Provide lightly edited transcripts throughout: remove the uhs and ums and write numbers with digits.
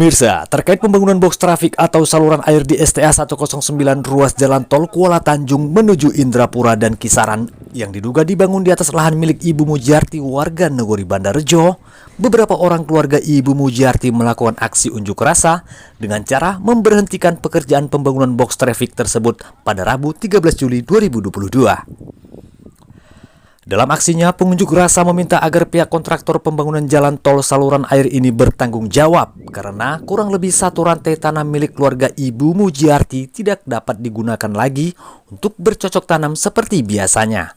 Pemirsa, terkait pembangunan box trafik atau saluran air di STA 109 ruas jalan tol Kuala Tanjung menuju Indrapura dan Kisaran yang diduga dibangun di atas lahan milik Ibu Mujiarti warga Negori Bandarjo, beberapa orang keluarga Ibu Mujiarti melakukan aksi unjuk rasa dengan cara memberhentikan pekerjaan pembangunan box trafik tersebut pada Rabu 13 Juli 2022. Dalam aksinya, pengunjuk rasa meminta agar pihak kontraktor pembangunan jalan tol saluran air ini bertanggung jawab karena kurang lebih satu rantai tanah milik keluarga Ibu Mujiarti tidak dapat digunakan lagi untuk bercocok tanam seperti biasanya.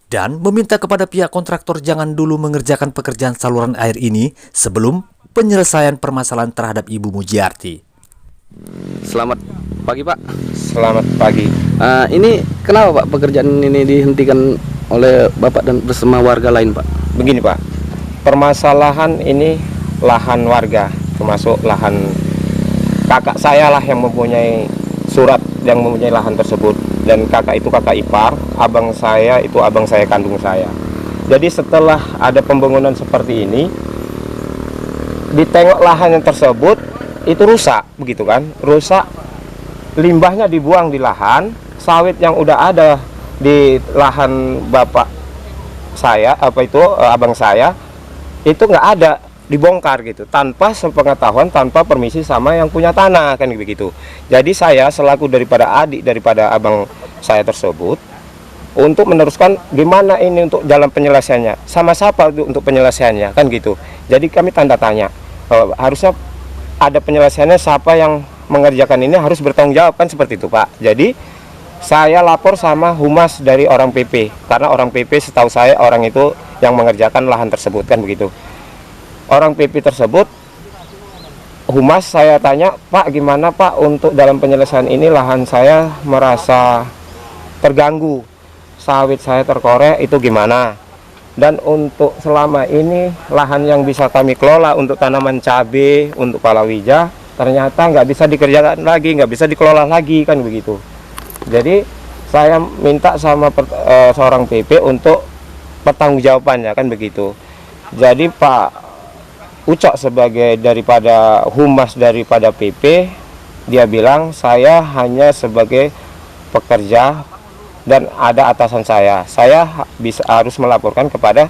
Dan meminta kepada pihak kontraktor jangan dulu mengerjakan pekerjaan saluran air ini sebelum penyelesaian permasalahan terhadap Ibu Mujiarti. Selamat pagi, Pak. Selamat pagi. Ini kenapa, Pak, pekerjaan ini dihentikan oleh Bapak dan bersama warga lain, Pak? Begini, Pak. Permasalahan ini lahan warga, termasuk lahan kakak saya lah yang mempunyai surat yang mempunyai lahan tersebut. Dan kakak itu kakak ipar, abang saya itu abang saya kandung saya. Jadi setelah ada pembangunan seperti ini, ditengok lahan yang tersebut itu rusak, begitu kan? Rusak, limbahnya dibuang di lahan, sawit yang udah ada di lahan bapak saya, abang saya, itu nggak ada, dibongkar gitu, tanpa sepengetahuan, tanpa permisi sama yang punya tanah, kan begitu. Jadi saya selaku daripada adik daripada abang saya tersebut, untuk meneruskan gimana ini untuk jalan penyelesaiannya, sama siapa untuk penyelesaiannya, kan gitu. Jadi kami tanda tanya, harusnya ada penyelesaiannya, siapa yang mengerjakan ini harus bertanggung jawab, kan seperti itu, Pak. Jadi saya lapor sama humas dari orang PP, karena orang PP setahu saya orang itu yang mengerjakan lahan tersebut, kan begitu. Orang PP tersebut, humas saya tanya, Pak gimana Pak untuk dalam penyelesaian ini, lahan saya merasa terganggu, sawit saya terkorek, itu gimana? Dan untuk selama ini lahan yang bisa kami kelola untuk tanaman cabai, untuk palawija, ternyata nggak bisa dikerjakan lagi, nggak bisa dikelola lagi, kan begitu. Jadi saya minta sama seorang PP untuk pertanggungjawabannya, kan begitu. Jadi Pak Ucok sebagai daripada humas daripada PP, dia bilang saya hanya sebagai pekerja dan ada atasan saya harus melaporkan kepada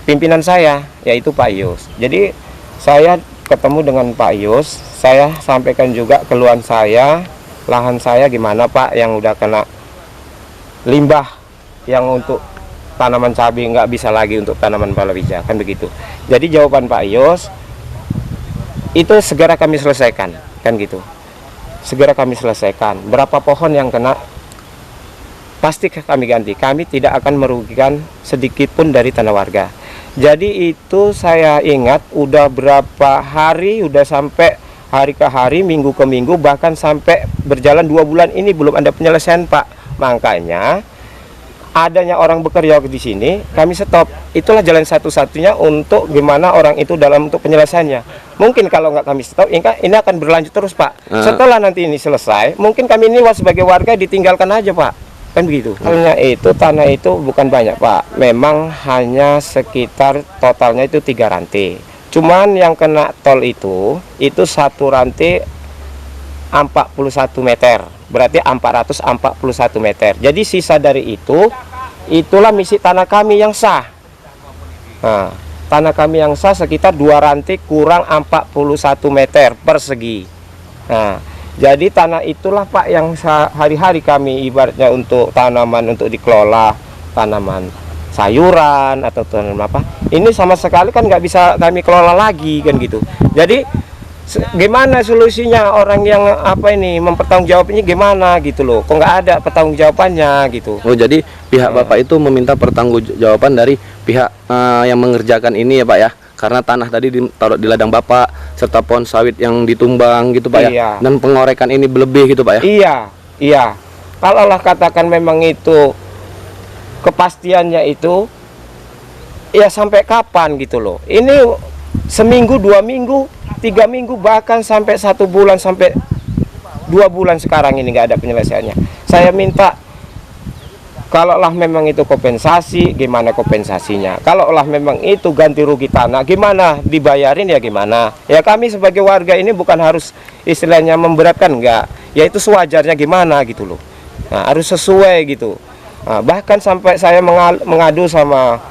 pimpinan saya, yaitu Pak Yus. Jadi saya ketemu dengan Pak Yus, saya sampaikan juga keluhan saya, lahan saya gimana Pak yang udah kena limbah yang untuk tanaman cabai nggak bisa lagi untuk tanaman palawija, kan begitu. Jadi jawaban Pak Yus itu segera kami selesaikan, kan gitu. Segera kami selesaikan. Berapa pohon yang kena pasti kami ganti. Kami tidak akan merugikan sedikit pun dari tanah warga. Jadi itu saya ingat udah berapa hari, udah sampai hari ke hari, minggu ke minggu, bahkan sampai berjalan 2 bulan ini belum ada penyelesaian, Pak. Makanya adanya orang bekerja di sini kami stop. Itulah jalan satu-satunya untuk gimana orang itu dalam untuk penyelesaiannya. Mungkin kalau nggak kami stop, ini akan berlanjut terus, Pak. Setelah nanti ini selesai, mungkin kami ini sebagai warga ditinggalkan aja, Pak. Kan begitu. Hanya itu, tanah itu bukan banyak, Pak. Memang hanya sekitar totalnya itu 3 rantai. Cuman yang kena tol itu satu rantai 41 meter. Berarti 441 meter. Jadi sisa dari itulah misi tanah kami yang sah. Nah, tanah kami yang sah sekitar 2 rantai kurang 41 meter persegi. Nah, jadi tanah itulah Pak yang hari-hari kami ibaratnya untuk tanaman untuk dikelola, tanaman sayuran atau tanaman apa. Ini sama sekali kan nggak bisa kami kelola lagi, kan gitu. Jadi gimana solusinya orang yang mempertanggungjawabnya gimana gitu loh? Kok nggak ada pertanggungjawabannya gitu? Oh, jadi pihak Bapak itu meminta pertanggungjawaban dari pihak yang mengerjakan ini ya, Pak ya? Karena tanah tadi ditaruh di ladang Bapak, serta pohon sawit yang ditumbang gitu, Pak ya. Dan pengorekan ini berlebih gitu, Pak ya. Iya. Kalau lah katakan memang itu kepastiannya itu ya sampai kapan gitu loh. Ini seminggu, 2 minggu, 3 minggu, bahkan sampai 1 bulan, sampai 2 bulan sekarang ini nggak ada penyelesaiannya. Saya minta Kalaulah memang itu kompensasi, gimana kompensasinya? Kalaulah memang itu ganti rugi tanah, gimana dibayarin ya gimana? Ya kami sebagai warga ini bukan harus istilahnya memberatkan, enggak. Ya itu sewajarnya gimana gitu loh. Nah, harus sesuai gitu. Nah, bahkan sampai saya mengadu sama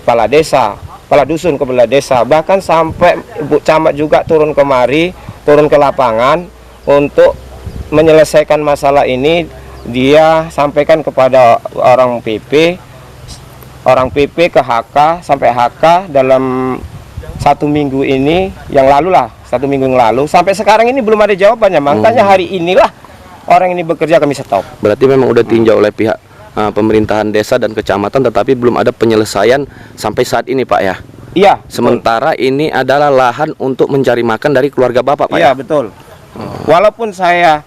kepala desa, kepala dusun, kepala desa, bahkan sampai Ibu Camat juga turun kemari, turun ke lapangan untuk menyelesaikan masalah ini. Dia sampaikan kepada orang PP ke HK, sampai HK dalam 1 minggu ini yang lalu lah, 1 minggu yang lalu, sampai sekarang ini belum ada jawabannya. Makanya hari inilah orang ini bekerja kami stop. Berarti memang udah ditinjau oleh pihak pemerintahan desa dan kecamatan, tetapi belum ada penyelesaian sampai saat ini, Pak ya. Iya. Sementara ini adalah lahan untuk mencari makan dari keluarga Bapak, Pak iya, ya. betul. Walaupun saya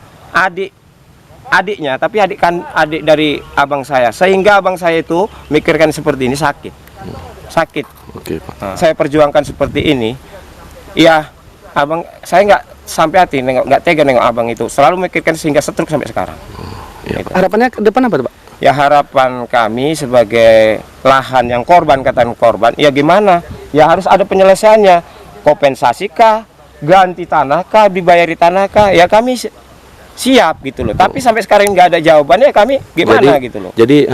adiknya, tapi adik dari abang saya, sehingga abang saya itu mikirkan seperti ini sakit. Oke, Pak. Saya perjuangkan seperti ini. Ya, abang saya nggak sampai hati, nggak tega nengok abang itu. Selalu mikirkan sehingga stroke sampai sekarang. Ya, Pak. Harapannya ke depan apa, Pak? Ya harapan kami sebagai lahan yang korban, katakan korban, ya gimana? Ya harus ada penyelesaiannya. Kompensasi kah? Ganti tanah kah? Dibayari tanah kah? Ya kami siap gitu loh. Tapi sampai sekarang nggak ada jawabannya, kami gimana gitu loh. Jadi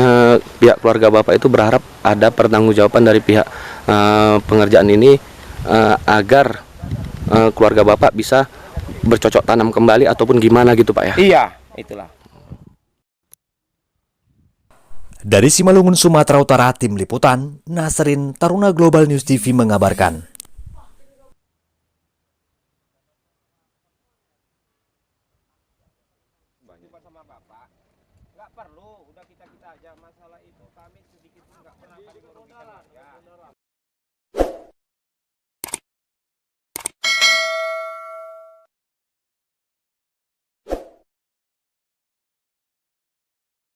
pihak keluarga Bapak itu berharap ada pertanggungjawaban dari pihak pengerjaan ini agar keluarga Bapak bisa bercocok tanam kembali ataupun gimana gitu, Pak ya. Iya, itulah. Dari Simalungun, Sumatera Utara, Tim Liputan, Nasrin, Taruna Global News TV mengabarkan. Sama Bapak, nggak perlu, udah kita aja masalah itu, kami sedikit pun nggak pernah kali merugikan